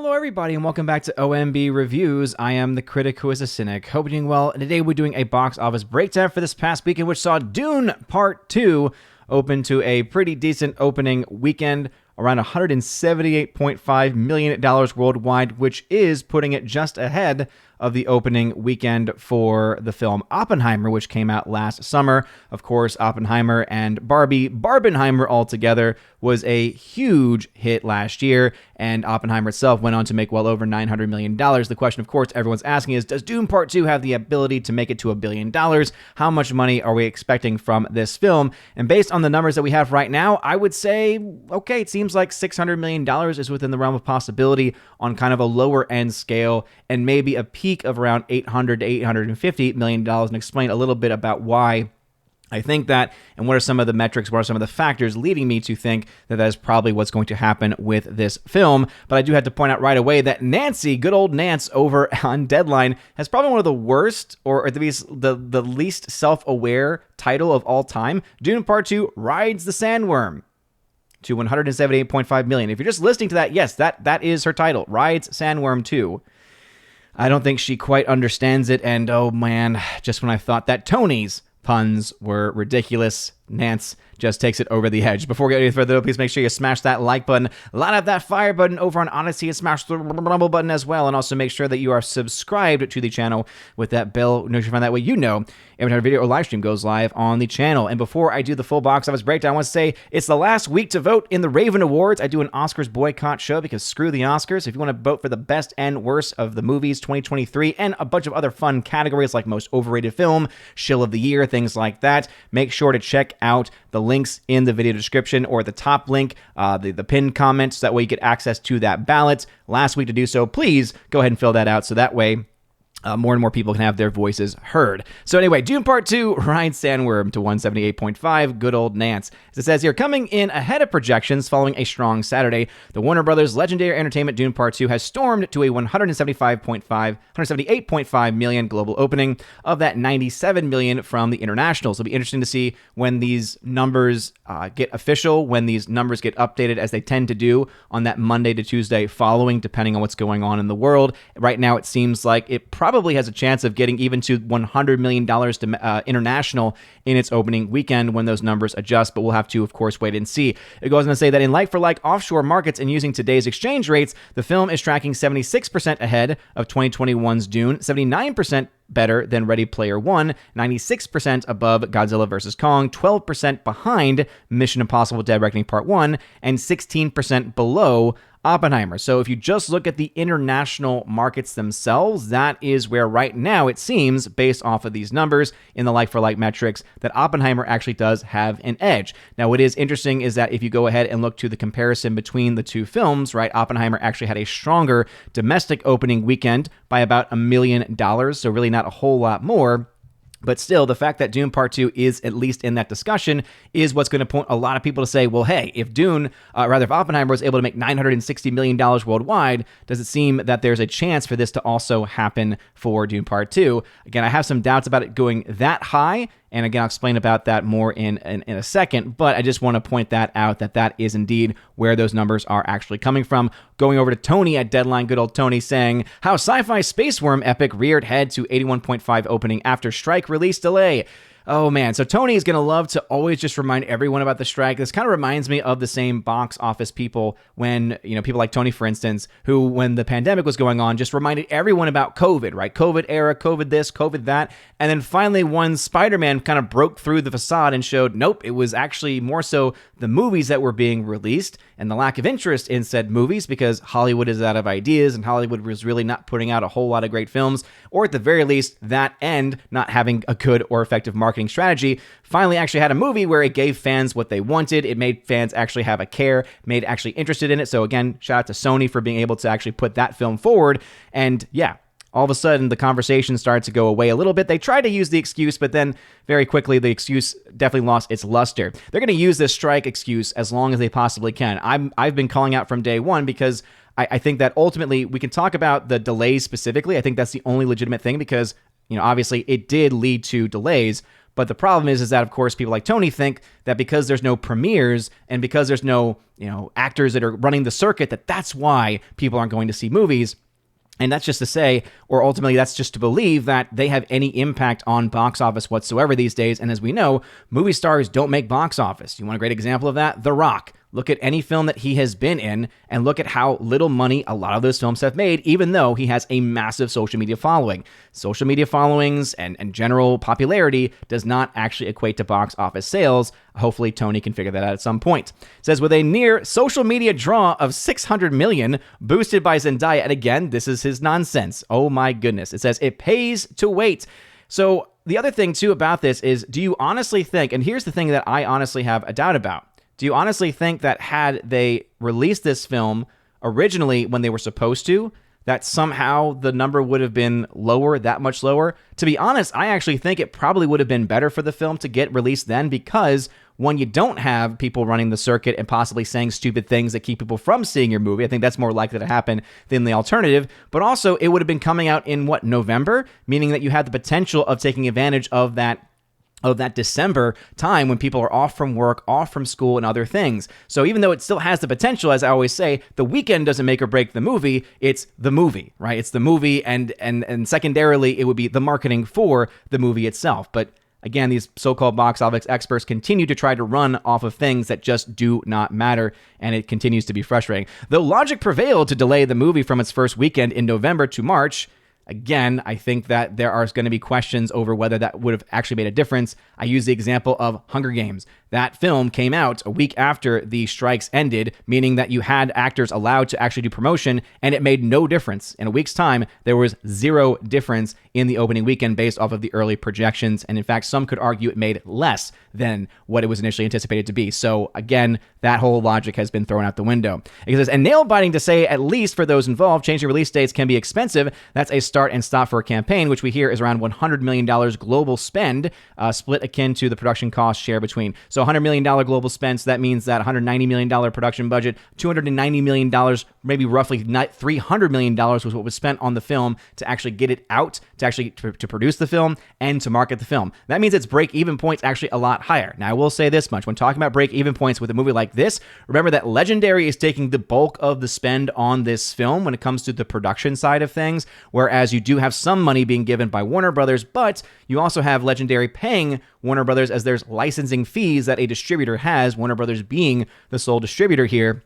Hello, everybody, and welcome back to OMB Reviews. I am the critic who is a cynic. Hope you're doing well. And today we're doing a box office breakdown for this past weekend, which saw Dune Part Two open to a pretty decent opening weekend, around $178.5 million worldwide, which is putting it just ahead of the opening weekend for the film Oppenheimer, which came out last summer. Of course, Oppenheimer and Barbenheimer altogether was a huge hit last year, and Oppenheimer itself went on to make well over $900 million. The question, of course, everyone's asking is, does Dune Part 2 have the ability to make it to $1 billion? How much money are we expecting from this film? And based on the numbers that we have right now, I would say, okay, it seems like $600 million is within the realm of possibility on kind of a lower end scale, and maybe a peak of around $800 to $850 million, and explain a little bit about why I think that, and what are some of the metrics, what are some of the factors leading me to think that that is probably what's going to happen with this film. But I do have to point out right away that Nancy, good old Nance over on Deadline, has probably one of the worst, or at least the least self-aware title of all time. Dune Part 2 rides the sandworm to $178.5 million. If you're just listening to that, yes, that is her title, Rides Sandworm 2. I don't think she quite understands it, and oh man, just when I thought that Tony's puns were ridiculous, Nance just takes it over the edge. Before we get any further, please make sure you smash that like button, line up that fire button over on Odyssey, and smash the rumble button as well. And also make sure that you are subscribed to the channel with that bell notification. That way you know every time a video or live stream goes live on the channel. And before I do the full box office breakdown, I want to say it's the last week to vote in the Raven Awards. I do an Oscars boycott show because screw the Oscars. If you want to vote for the best and worst of the movies 2023 and a bunch of other fun categories like most overrated film, shill of the year, things like that, make sure to check out the links in the video description or the top link, the pinned comments, so that way you get access to that ballot. Last week to do so, please go ahead and fill that out so that way more and more people can have their voices heard. So anyway, Dune Part 2 rides Sandworm to 178.5, good old Nance. As it says here, coming in ahead of projections following a strong Saturday, the Warner Brothers legendary entertainment Dune Part 2 has stormed to a $178.5 million global opening. Of that, $97 million from the internationals. It'll be interesting to see when these numbers get official, when these numbers get updated, as they tend to do on that Monday to Tuesday following, depending on what's going on in the world. Right now, it seems like it probably has a chance of getting even to $100 million to international in its opening weekend when those numbers adjust, but we'll have to, of course, wait and see. It goes on to say that in like-for-like offshore markets and using today's exchange rates, the film is tracking 76% ahead of 2021's Dune, 79% better than Ready Player One, 96% above Godzilla vs. Kong, 12% behind Mission Impossible Dead Reckoning Part 1, and 16% below Oppenheimer. So if you just look at the international markets themselves, that is where right now it seems, based off of these numbers in the like-for-like metrics, that Oppenheimer actually does have an edge. Now, what is interesting is that if you go ahead and look to the comparison between the two films, right, Oppenheimer actually had a stronger domestic opening weekend by about $1 million, so really not a whole lot more. But still, the fact that Dune Part 2 is at least in that discussion is what's going to point a lot of people to say, well, hey, if if Oppenheimer was able to make $960 million worldwide, does it seem that there's a chance for this to also happen for Dune Part 2? Again, I have some doubts about it going that high, and again, I'll explain about that more in a second, but I just want to point that out, that is indeed where those numbers are actually coming from. Going over to Tony at Deadline, good old Tony, saying, how sci-fi space worm epic reared head to 81.5 opening after strike release delay. Oh man, so Tony is going to love to always just remind everyone about the strike. This kind of reminds me of the same box office people when, people like Tony, for instance, who, when the pandemic was going on, just reminded everyone about COVID, right? COVID era, COVID this, COVID that. And then finally, when Spider-Man kind of broke through the facade and showed, nope, it was actually more so the movies that were being released and the lack of interest in said movies because Hollywood is out of ideas and Hollywood was really not putting out a whole lot of great films, or at the very least, that end not having a good or effective marketing strategy, finally actually had a movie where it gave fans what they wanted. It made fans actually have a care, made actually interested in it. So again, shout out to Sony for being able to actually put that film forward. And yeah, all of a sudden the conversation started to go away a little bit. They tried to use the excuse, but then very quickly the excuse definitely lost its luster. They're going to use this strike excuse as long as they possibly can. I've been calling out from day one because I think that ultimately we can talk about the delays specifically. I think that's the only legitimate thing because, obviously it did lead to delays. But the problem is that, of course, people like Tony think that because there's no premieres and because there's no, actors that are running the circuit, that's why people aren't going to see movies. And that's just to say, or ultimately that's just to believe that they have any impact on box office whatsoever these days. And as we know, movie stars don't make box office. You want a great example of that? The Rock. Look at any film that he has been in and look at how little money a lot of those films have made, even though he has a massive social media following. Social media followings and general popularity does not actually equate to box office sales. Hopefully, Tony can figure that out at some point. It says, with a near social media draw of 600 million boosted by Zendaya, and again, this is his nonsense. Oh my goodness. It says, it pays to wait. So the other thing, too, about this is, do you honestly think, and here's the thing that I honestly have a doubt about, do you honestly think that had they released this film originally when they were supposed to, that somehow the number would have been lower, that much lower? To be honest, I actually think it probably would have been better for the film to get released then, because when you don't have people running the circuit and possibly saying stupid things that keep people from seeing your movie, I think that's more likely to happen than the alternative. But also, it would have been coming out in, November? Meaning that you had the potential of taking advantage of that December time when people are off from work, off from school, and other things. So even though it still has the potential, as I always say, the weekend doesn't make or break the movie. It's the movie, right? It's the movie, and secondarily, it would be the marketing for the movie itself. But again, these so-called box office experts continue to try to run off of things that just do not matter, and it continues to be frustrating. Though logic prevailed to delay the movie from its first weekend in November to March, again, I think that there are going to be questions over whether that would have actually made a difference. I use the example of Hunger Games. That film came out a week after the strikes ended, meaning that you had actors allowed to actually do promotion, and it made no difference. In a week's time, there was zero difference in the opening weekend based off of the early projections. And in fact, some could argue it made less than what it was initially anticipated to be. So again, that whole logic has been thrown out the window. It says, and nail-biting to say, at least for those involved, changing release dates can be expensive. That's a start and stop for a campaign, which we hear is around $100 million global spend, split akin to the production cost share between. So $100 million global spend, so that means that $190 million production budget, $290 million, maybe roughly $300 million was what was spent on the film to actually get it out, to produce the film and to market the film. That means its break-even point's actually a lot higher. Now, I will say this much. When talking about break-even points with a movie like this, remember that Legendary is taking the bulk of the spend on this film when it comes to the production side of things, whereas you do have some money being given by Warner Brothers, but you also have Legendary paying Warner Brothers as there's licensing fees that a distributor has, Warner Brothers being the sole distributor here.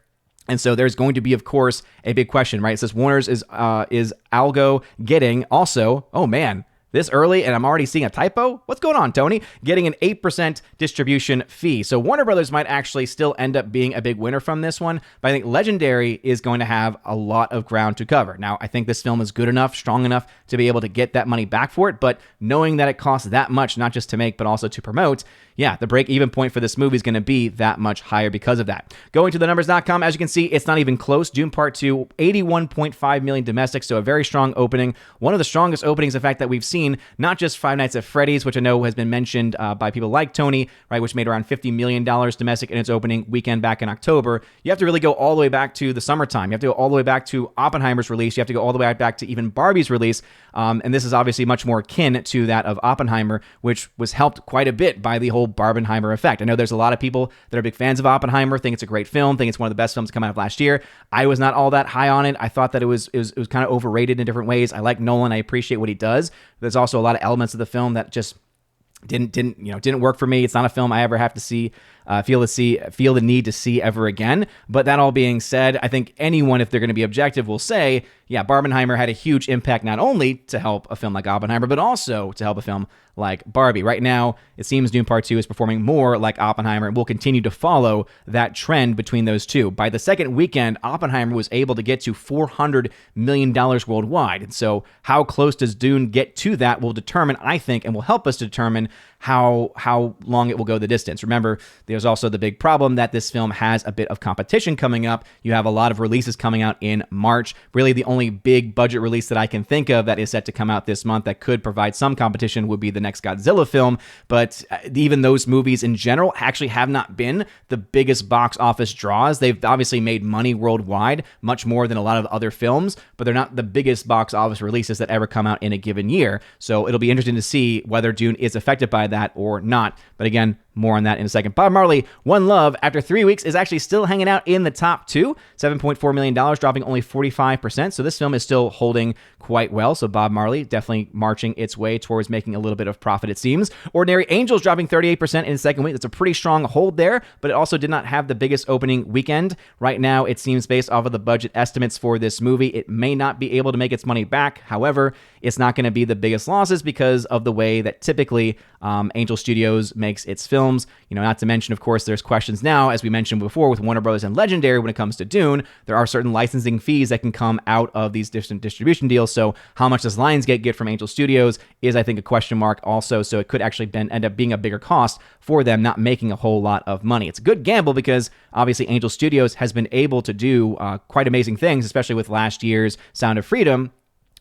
And so there's going to be, of course, a big question, right? It says Warner's is Algo getting also, oh man, this early and I'm already seeing a typo? What's going on, Tony? Getting an 8% distribution fee. So Warner Brothers might actually still end up being a big winner from this one, but I think Legendary is going to have a lot of ground to cover. Now, I think this film is good enough, strong enough to be able to get that money back for it, but knowing that it costs that much, not just to make, but also to promote, yeah, the break-even point for this movie is going to be that much higher because of that. Going to thenumbers.com, as you can see, it's not even close. Dune Part 2, 81.5 million domestic, so a very strong opening. One of the strongest openings, in fact, that we've seen, not just Five Nights at Freddy's, which I know has been mentioned by people like Tony, right, which made around $50 million domestic in its opening weekend back in October. You have to really go all the way back to the summertime. You have to go all the way back to Oppenheimer's release. You have to go all the way back to even Barbie's release. And this is obviously much more akin to that of Oppenheimer, which was helped quite a bit by the whole Barbenheimer effect. I know there's a lot of people that are big fans of Oppenheimer, think it's a great film, think it's one of the best films to come out of last year. I was not all that high on it. I thought that it was kind of overrated in different ways. I like Nolan. I appreciate what he does. There's also a lot of elements of the film that just didn't work for me. It's not a film I ever have to see, feel the need to see ever again. But that all being said, I think anyone, if they're going to be objective, will say, yeah, Barbenheimer had a huge impact not only to help a film like Oppenheimer, but also to help a film like Barbie. Right now, it seems Dune Part 2 is performing more like Oppenheimer and will continue to follow that trend between those two. By the second weekend, Oppenheimer was able to get to $400 million worldwide. And so how close does Dune get to that will determine, I think, and will help us determine how long it will go the distance. Remember, there's also the big problem that this film has a bit of competition coming up. You have a lot of releases coming out in March. Really, the only big budget release that I can think of that is set to come out this month that could provide some competition would be the next Godzilla film. But even those movies in general actually have not been the biggest box office draws. They've obviously made money worldwide, much more than a lot of other films, but they're not the biggest box office releases that ever come out in a given year. So it'll be interesting to see whether Dune is affected by that or not. But again, more on that in a second. Bob Marley, One Love, after 3 weeks, is actually still hanging out in the top two. $7.4 million, dropping only 45%. So this film is still holding quite well. So Bob Marley definitely marching its way towards making a little bit of profit, it seems. Ordinary Angels dropping 38% in the second week. That's a pretty strong hold there, but it also did not have the biggest opening weekend. Right now, it seems based off of the budget estimates for this movie, it may not be able to make its money back. However, it's not going to be the biggest losses because of the way that typically Angel Studios makes its films. Not to mention, of course, there's questions now, as we mentioned before, with Warner Brothers and Legendary when it comes to Dune. There are certain licensing fees that can come out of these different distribution deals. So how much does Lionsgate get from Angel Studios is, I think, a question mark also. So it could actually end up being a bigger cost for them, not making a whole lot of money. It's a good gamble because obviously Angel Studios has been able to do quite amazing things, especially with last year's Sound of Freedom.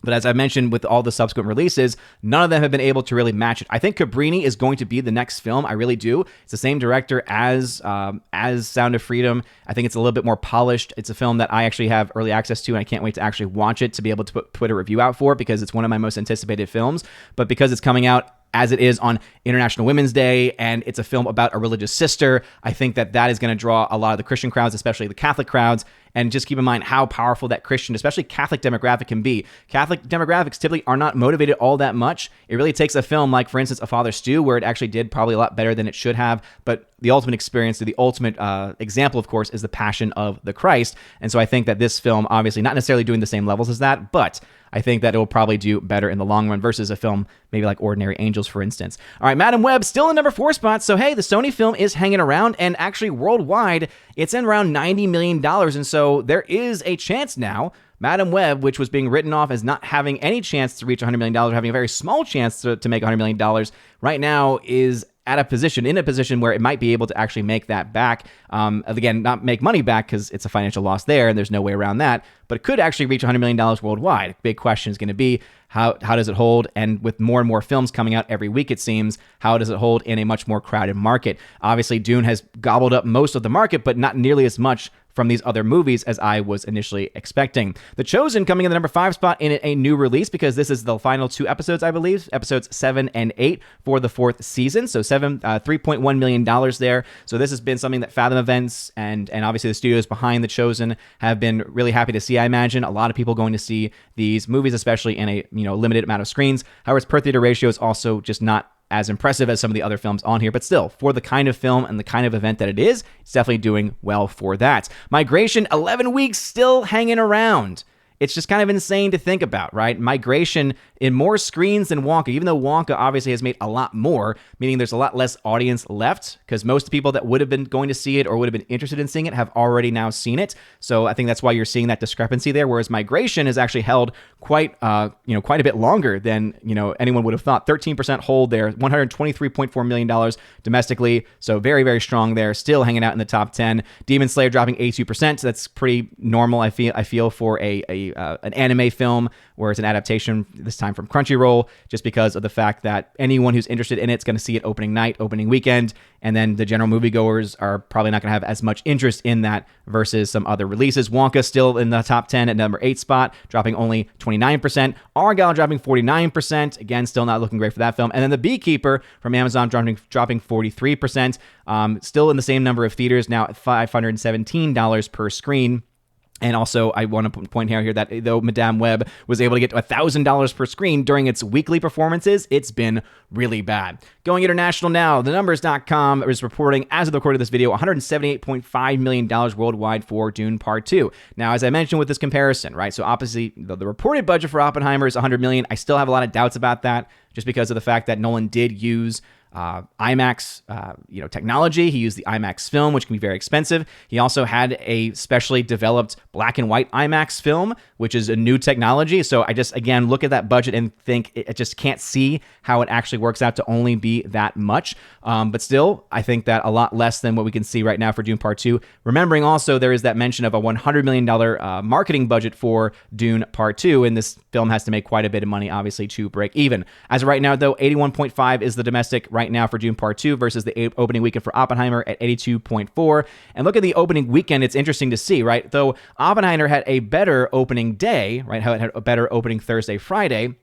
But as I mentioned, with all the subsequent releases, none of them have been able to really match it. I think Cabrini is going to be the next film. I really do. It's the same director as Sound of Freedom. I think it's a little bit more polished. It's a film that I actually have early access to, and I can't wait to actually watch it to be able to put a review out for it because it's one of my most anticipated films. But because it's coming out as it is on International Women's Day, and it's a film about a religious sister, I think that is going to draw a lot of the Christian crowds, especially the Catholic crowds. And just keep in mind how powerful that Christian, especially Catholic demographic can be. Catholic demographics typically are not motivated all that much. It really takes a film like, for instance, A Father's Stew, where it actually did probably a lot better than it should have. But the ultimate experience, the ultimate example, of course, is the Passion of the Christ. And so I think that this film, obviously not necessarily doing the same levels as that, but I think that it will probably do better in the long run versus a film maybe like Ordinary Angels, for instance. All right, Madam Web still in number 4 spot. So, hey, the Sony film is hanging around, and actually worldwide, it's in around $90 million. And so there is a chance now. Madam Web, which was being written off as not having any chance to reach $100 million, or having a very small chance to make $100 million, right now is in a position where it might be able to actually make that back. Again, not make money back because it's a financial loss there and there's no way around that, but it could actually reach $100 million worldwide. Big question is going to be, how does it hold? And with more and more films coming out every week, it seems, how does it hold in a much more crowded market? Obviously, Dune has gobbled up most of the market, but not nearly as much from these other movies as I was initially expecting. The Chosen coming in the number 5 spot in a new release because this is the final 2 episodes, I believe, episodes 7 and 8 for the 4th season. So $3.1 million there. So this has been something that Fathom Events and obviously the studios behind The Chosen have been really happy to see. I imagine a lot of people going to see these movies, especially in a limited amount of screens. However, its per theater ratio is also just not as impressive as some of the other films on here, but still, for the kind of film and the kind of event that it is, it's definitely doing well for that. Migration, 11 weeks, still hanging around. It's just kind of insane to think about, right? Migration in more screens than Wonka, even though Wonka obviously has made a lot more, meaning there's a lot less audience left because most people that would have been going to see it or would have been interested in seeing it have already now seen it. So I think that's why you're seeing that discrepancy there, whereas Migration has actually held quite a bit longer than, anyone would have thought. 13% hold there, $123.4 million domestically. So very, very strong there, still hanging out in the top 10. Demon Slayer dropping 82%. So that's pretty normal, I feel for an anime film where it's an adaptation, this time from Crunchyroll, just because of the fact that anyone who's interested in it's going to see it opening night, opening weekend, and then the general moviegoers are probably not going to have as much interest in that versus some other releases. Wonka still in the top 10 at number 8 spot, dropping only 29%. Argyle dropping 49%. Again, still not looking great for that film. And then The Beekeeper from Amazon dropping 43%. Still in the same number of theaters, now at $517 per screen. And also, I want to point out here that though Madame Web was able to get to $1,000 per screen during its weekly performances, it's been really bad. Going international now, thenumbers.com is reporting, as of the recording of this video, $178.5 million worldwide for Dune Part 2. Now, as I mentioned with this comparison, right, so obviously the reported budget for Oppenheimer is $100 million. I still have a lot of doubts about that, just because of the fact that Nolan did use IMAX, technology. He used the IMAX film, which can be very expensive. He also had a specially developed black and white IMAX film, which is a new technology. So I just, again, look at that budget and think I just can't see how it actually works out to only be that much. But still, I think that a lot less than what we can see right now for Dune Part 2. Remembering also there is that mention of a $100 million marketing budget for Dune Part 2, and this film has to make quite a bit of money, obviously, to break even. As of right now, though, 81.5 is the domestic right now for Dune Part 2 versus the opening weekend for Oppenheimer at 82.4. And look at the opening weekend. It's interesting to see, right? Though Oppenheimer had a better opening day, right? How it had a better opening Thursday, Friday.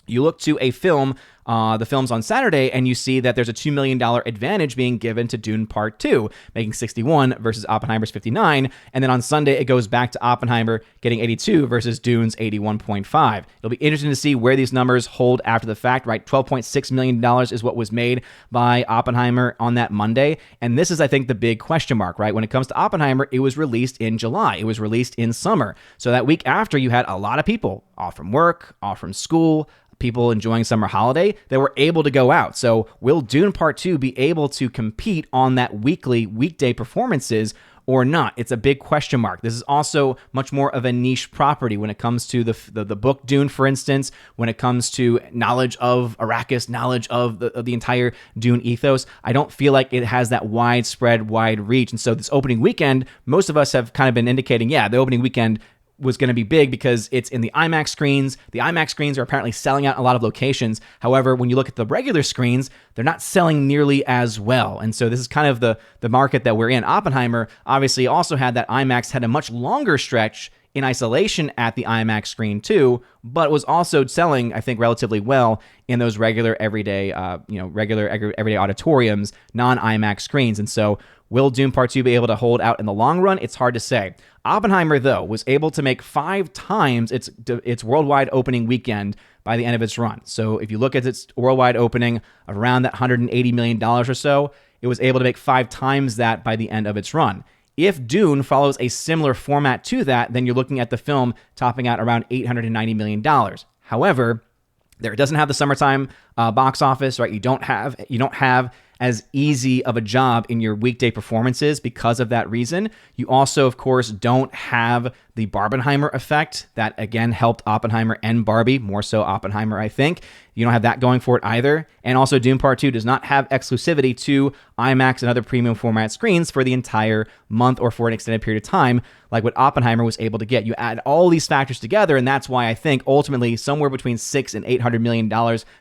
You look to a film, the films on Saturday, and you see that there's a $2 million advantage being given to Dune Part 2, making 61 versus Oppenheimer's 59. And then on Sunday, it goes back to Oppenheimer getting 82 versus Dune's 81.5. It'll be interesting to see where these numbers hold after the fact, right? $12.6 million is what was made by Oppenheimer on that Monday. And this is, I think, the big question mark, right? When it comes to Oppenheimer, it was released in July. It was released in summer. So that week after, you had a lot of people off from work, off from school, people enjoying summer holiday that were able to go out. So will Dune Part 2 be able to compete on that weekday performances or not? It's a big question mark. This is also much more of a niche property when it comes to the book Dune, for instance, when it comes to knowledge of Arrakis, knowledge of the entire Dune ethos. I don't feel like it has that widespread, wide reach. And so this opening weekend, most of us have kind of been indicating, the opening weekend was going to be big because it's in the IMAX screens. The IMAX screens are apparently selling out in a lot of locations. However, when you look at the regular screens, they're not selling nearly as well. And so this is kind of the market that we're in. Oppenheimer obviously also had that IMAX had a much longer stretch in isolation at the IMAX screen too, but was also selling, I think, relatively well in those regular everyday auditoriums, non-IMAX screens. And so will Dune Part 2 be able to hold out in the long run? It's hard to say. Oppenheimer, though, was able to make 5 times its worldwide opening weekend by the end of its run. So if you look at its worldwide opening of around that $180 million or so, it was able to make 5 times that by the end of its run. If Dune follows a similar format to that, then you're looking at the film topping out around $890 million. However, it doesn't have the summertime box office, right? You don't have as easy of a job in your weekday performances because of that reason. You also, of course, don't have the Barbenheimer effect that, again, helped Oppenheimer and Barbie, more so Oppenheimer, I think. You don't have that going for it either. And also, Dune Part 2 does not have exclusivity to IMAX and other premium format screens for the entire month or for an extended period of time, like what Oppenheimer was able to get. You add all these factors together, and that's why I think ultimately somewhere between $600 and $800 million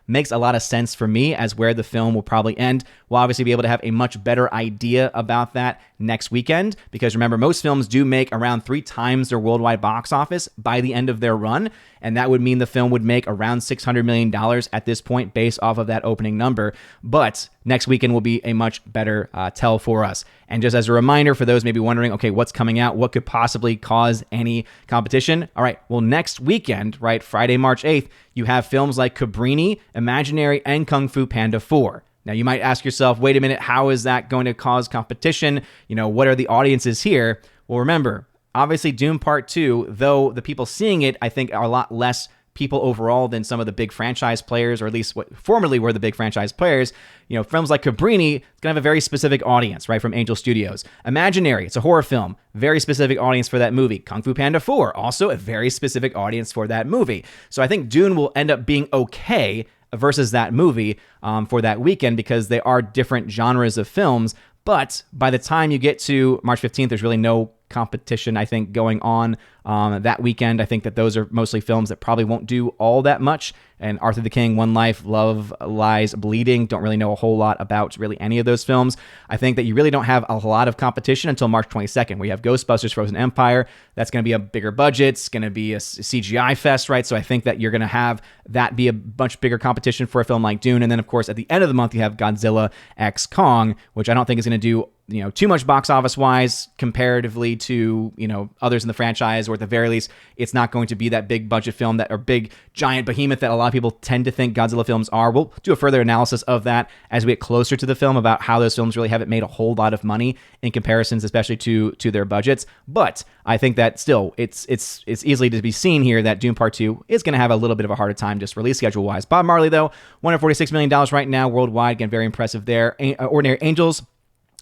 makes a lot of sense for me as where the film will probably end. We'll obviously be able to have a much better idea about that next weekend, because remember, most films do make around 3 times their worldwide box office by the end of their run, and that would mean the film would make around $600 million at this point based off of that opening number. But next weekend will be a much better tell for us. And just as a reminder for those maybe wondering, okay, what's coming out? What could possibly cause any competition? All right, well, next weekend, right, Friday, March 8th, you have films like Cabrini, Imaginary, and Kung Fu Panda 4. Now, you might ask yourself, wait a minute, how is that going to cause competition? What are the audiences here? Well, remember, obviously, Dune Part 2, though the people seeing it, I think, are a lot less people overall than some of the big franchise players, or at least what formerly were the big franchise players. Films like Cabrini, it's going to have a very specific audience, right, from Angel Studios. Imaginary, it's a horror film, very specific audience for that movie. Kung Fu Panda 4, also a very specific audience for that movie. So I think Dune will end up being okay versus that movie for that weekend, because they are different genres of films. But by the time you get to March 15th, there's really no competition, I think, going on that weekend. I think that those are mostly films that probably won't do all that much. And Arthur the King, One Life, Love, Lies, Bleeding, don't really know a whole lot about really any of those films. I think that you really don't have a lot of competition until March 22nd. We have Ghostbusters, Frozen Empire. That's going to be a bigger budget. It's going to be a CGI fest, right? So I think that you're going to have that be a much bigger competition for a film like Dune. And then, of course, at the end of the month, you have Godzilla x Kong, which I don't think is going to do too much box office wise comparatively to others in the franchise or at the very least, it's not going to be that big budget film or big giant behemoth that a lot of people tend to think Godzilla films are. We'll do a further analysis of that as we get closer to the film about how those films really haven't made a whole lot of money in comparisons, especially to their budgets. But I think that still it's easily to be seen here that Dune Part 2 is going to have a little bit of a harder time just release schedule wise. Bob Marley, though, $146 million right now worldwide. Again, very impressive there. Ordinary Angels,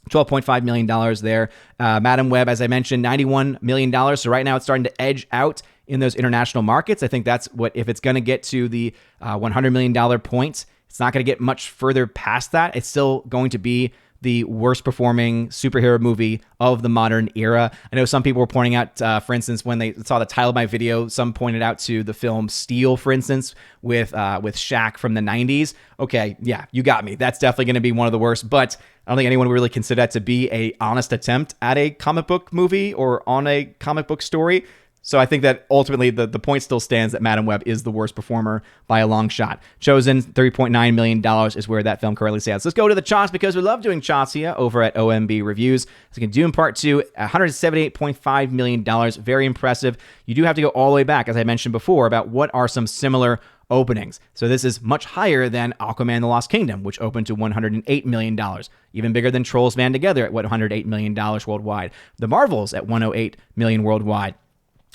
$12.5 million there. Madam Web, as I mentioned, $91 million. So right now it's starting to edge out in those international markets. I think that's what, if it's going to get to the $100 million point, it's not going to get much further past that. It's still going to be the worst performing superhero movie of the modern era. I know some people were pointing out, for instance, when they saw the title of my video, some pointed out to the film Steel, for instance, with Shaq from the 90s. Okay, yeah, you got me. That's definitely going to be one of the worst, but I don't think anyone would really consider that to be a honest attempt at a comic book movie or on a comic book story. So I think that ultimately the point still stands that Madam Web is the worst performer by a long shot. Chosen, $30.9 million is where that film currently stands. Let's go to the charts because we love doing charts here over at OMB Reviews. So you can Dune Part 2, $178.5 million. Very impressive. You do have to go all the way back, as I mentioned before, about what are some similar openings. So this is much higher than Aquaman the Lost Kingdom, which opened to $108 million. Even bigger than Trolls Band Together at $108 million worldwide. The Marvels at $108 million worldwide.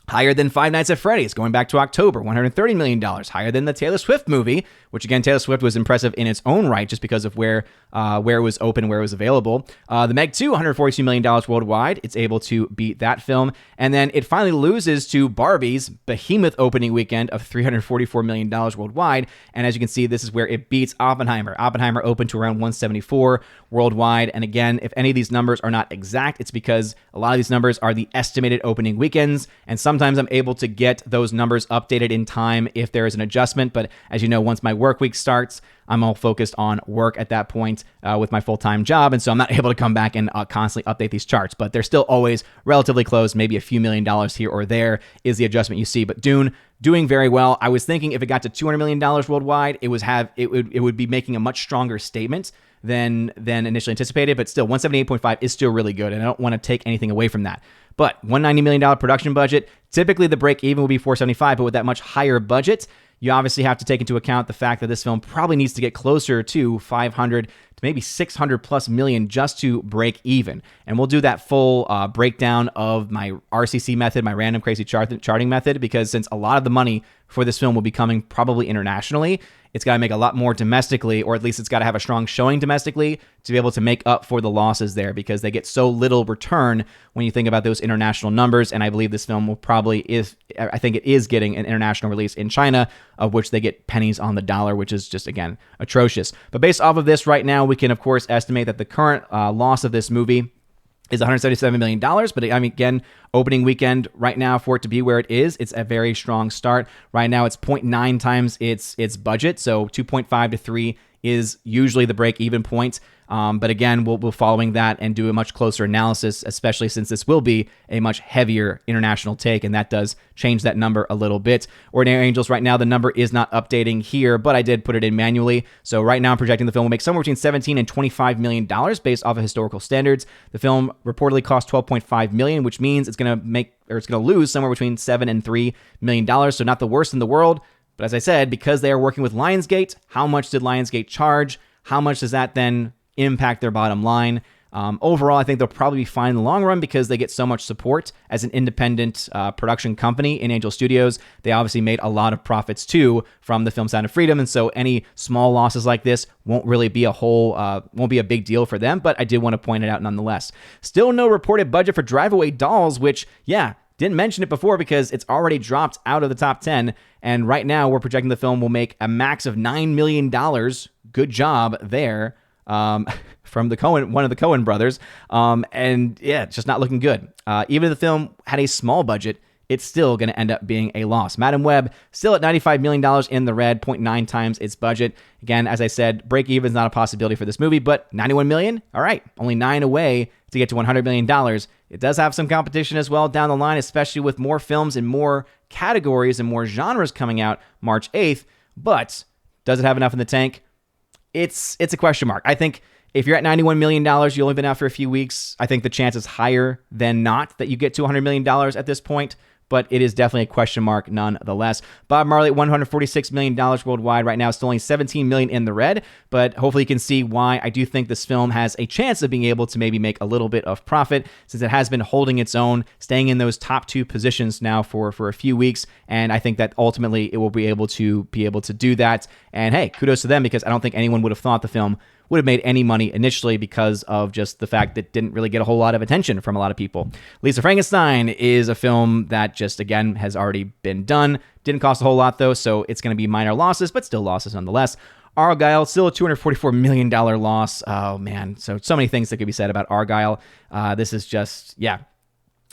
Higher than Five Nights at Freddy's, going back to October, $130 million. Higher than the Taylor Swift movie, which again, Taylor Swift was impressive in its own right just because of where it was open, where it was available. The Meg 2, $142 million worldwide. It's able to beat that film. And then it finally loses to Barbie's behemoth opening weekend of $344 million worldwide. And as you can see, this is where it beats Oppenheimer. Oppenheimer opened to around 174 worldwide. And again, if any of these numbers are not exact, it's because a lot of these numbers are the estimated opening weekends. And sometimes I'm able to get those numbers updated in time if there is an adjustment. But as you know, once my work week starts, I'm all focused on work at that point with my full-time job. And so I'm not able to come back and constantly update these charts, but they're still always relatively close. Maybe a few $1 million here or there is the adjustment you see. But Dune doing very well. I was thinking if it got to $200 million worldwide, it would be making a much stronger statement than initially anticipated, but still 178.5 is still really good. And I don't want to take anything away from that. But $190 million production budget, typically the break even would be $475, but with that much higher budget, you obviously have to take into account the fact that this film probably needs to get closer to 500 to maybe 600 plus million just to break even. And we'll do that full breakdown of my RCC method, my random crazy charting method, because since a lot of the money for this film will be coming probably internationally, it's got to make a lot more domestically, or at least it's got to have a strong showing domestically to be able to make up for the losses there, because they get so little return when you think about those international numbers. And I believe this film I think it is getting an international release in China, of which they get pennies on the dollar, which is just, again, atrocious. But based off of this right now, we can, of course, estimate that the current loss of this movie is $177 million. But I mean, again, opening weekend right now for it to be where it is, it's a very strong start. Right now, it's 0.9 times its budget. So 2.5 to 3 is usually the break-even point. But again, we'll be following that and do a much closer analysis, especially since this will be a much heavier international take, and that does change that number a little bit. Ordinary Angels, right now, the number is not updating here, but I did put it in manually. So right now, I'm projecting the film will make somewhere between $17 and $25 million based off of historical standards. The film reportedly cost $12.5 million, which means it's going to lose somewhere between $7 and $3 million. So not the worst in the world. But as I said, because they are working with Lionsgate, how much did Lionsgate charge? How much does that then impact their bottom line? Overall, I think they'll probably be fine in the long run because they get so much support as an independent production company in Angel Studios. They obviously made a lot of profits too from the film Sound of Freedom, and so any small losses like this won't really be won't be a big deal for them. But I did want to point it out nonetheless. Still no reported budget for Drive Away Dolls, which didn't mention it before because it's already dropped out of the top 10. And right now we're projecting the film will make a max of $9 million. Good job there. From one of the Coen brothers. And yeah, it's just not looking good. Even if the film had a small budget, it's still going to end up being a loss. Madam Web, still at $95 million in the red, 0.9 times its budget. Again, as I said, break even is not a possibility for this movie, but $91 million? All right, only 9 away to get to $100 million. It does have some competition as well down the line, especially with more films and more categories and more genres coming out March 8th. But does it have enough in the tank? It's a question mark. I think if you're at $91 million, you've only been out for a few weeks, I think the chance is higher than not that you get to $100 million at this point. but it is definitely a question mark nonetheless. Bob Marley, $146 million worldwide right now, still only $17 million in the red, but hopefully you can see why I do think this film has a chance of being able to maybe make a little bit of profit, since it has been holding its own, staying in those top 2 positions now for a few weeks, and I think that ultimately it will be able to do that. And hey, kudos to them, because I don't think anyone would have thought the film would have made any money initially, because of just the fact that it didn't really get a whole lot of attention from a lot of people. Lisa Frankenstein is a film that just, again, has already been done. Didn't cost a whole lot, though, so it's going to be minor losses, but still losses nonetheless. Argylle, still a $244 million loss. Oh, man. So many things that could be said about Argylle. This is just,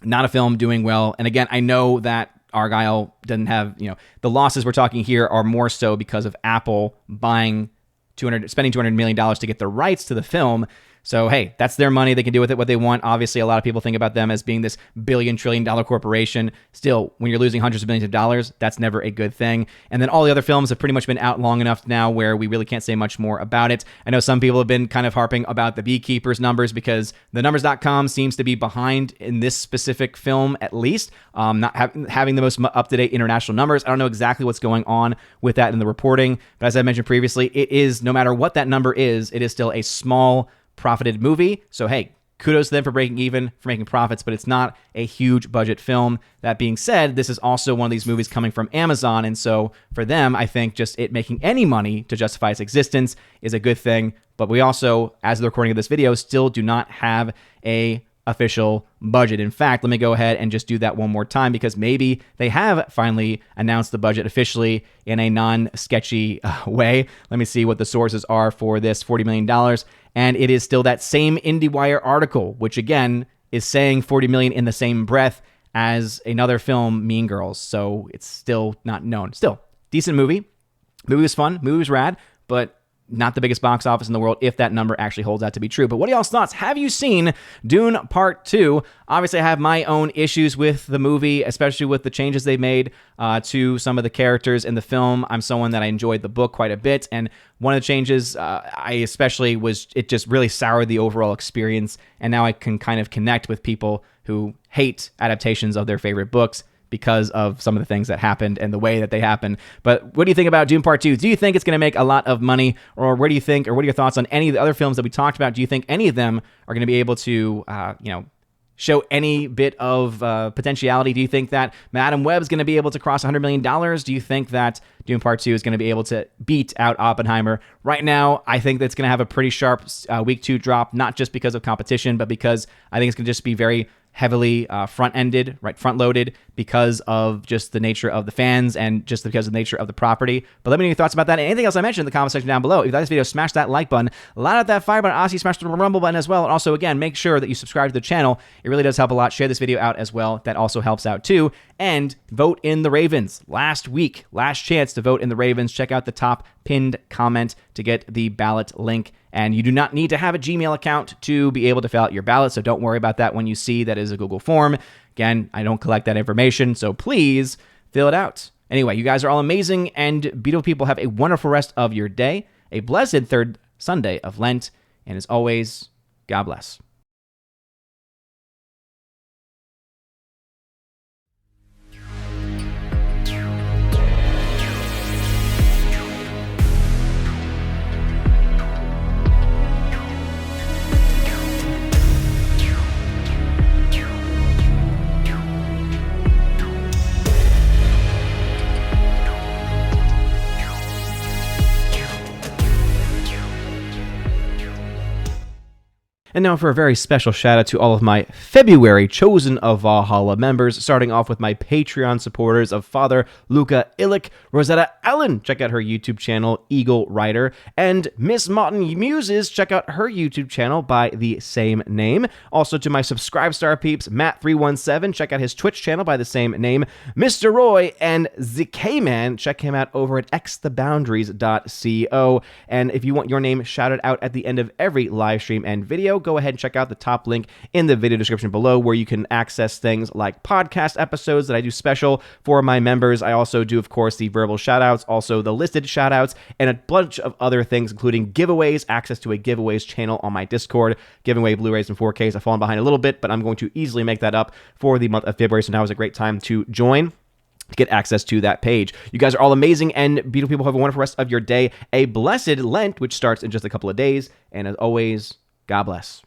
not a film doing well. And again, I know that Argylle doesn't have, the losses we're talking here are more so because of Apple spending $200 million to get the rights to the film. So, hey, that's their money. They can do with it what they want. Obviously, a lot of people think about them as being this billion-trillion-dollar corporation. Still, when you're losing hundreds of millions of dollars, that's never a good thing. And then all the other films have pretty much been out long enough now where we really can't say much more about it. I know some people have been kind of harping about the Beekeepers numbers, because the numbers.com seems to be behind in this specific film, at least, not having the most up-to-date international numbers. I don't know exactly what's going on with that in the reporting, but as I mentioned previously, it is, no matter what that number is, it is still a small profited movie. So, hey, kudos to them for breaking even, for making profits, but it's not a huge budget film. That being said, this is also one of these movies coming from Amazon, and so for them, I think just it making any money to justify its existence is a good thing. But we also, as of the recording of this video, still do not have a official budget. In fact, let me go ahead and just do that one more time, because maybe they have finally announced the budget officially in a non-sketchy way. Let me see what the sources are for this $40 million. And it is still that same IndieWire article, which again is saying $40 million in the same breath as another film, Mean Girls. So it's still not known. Still, decent movie. Movie was fun. Movie was rad, but not the biggest box office in the world, if that number actually holds out to be true. But what are y'all's thoughts? Have you seen Dune Part 2? Obviously, I have my own issues with the movie, especially with the changes they made to some of the characters in the film. I'm someone that I enjoyed the book quite a bit, and one of the changes I especially was, it just really soured the overall experience, and now I can kind of connect with people who hate adaptations of their favorite books because of some of the things that happened and the way that they happened. But what do you think about Dune Part 2? Do you think it's going to make a lot of money? Or where do you think, or what are your thoughts on any of the other films that we talked about? Do you think any of them are going to be able to, show any bit of potentiality? Do you think that Madam Web is going to be able to cross $100 million? Do you think that Dune Part 2 is going to be able to beat out Oppenheimer? Right now, I think that's going to have a pretty sharp week 2 drop, not just because of competition, but because I think it's going to just be very heavily front-loaded because of just the nature of the fans and just because of the nature of the property. But let me know your thoughts about that and anything else I mentioned in the comment section down below. If you like this video, smash that like button, loud out that fire button, obviously smash the rumble button as well. And also, again, make sure that you subscribe to the channel. It really does help a lot. Share this video out as well. That also helps out too. And vote in the Ravens. Last week, last chance to vote in the Ravens. Check out the top pinned comment to get the ballot link. And you do not need to have a Gmail account to be able to fill out your ballot, so don't worry about that when you see that is a Google form. Again, I don't collect that information, so please fill it out. Anyway, you guys are all amazing and beautiful people. Have a wonderful rest of your day, a blessed third Sunday of Lent, and as always, God bless. And now for a very special shout out to all of my February Chosen of Valhalla members, starting off with my Patreon supporters of Father Luca Illich, Rosetta Allen, check out her YouTube channel, Eagle Rider, and Miss Martin Muses, check out her YouTube channel by the same name. Also to my Subscribestar peeps, Matt317, check out his Twitch channel by the same name, Mr. Roy, and ZK-Man, check him out over at xtheboundaries.co. And if you want your name shouted out at the end of every live stream and video, go ahead and check out the top link in the video description below, where you can access things like podcast episodes that I do special for my members. I also do, of course, the verbal shoutouts, also the listed shoutouts, and a bunch of other things, including giveaways, access to a giveaways channel on my Discord, giving away Blu-rays and 4Ks. I've fallen behind a little bit, but I'm going to easily make that up for the month of February, so now is a great time to join to get access to that page. You guys are all amazing and beautiful people. Have a wonderful rest of your day. A blessed Lent, which starts in just a couple of days. And as always, God bless.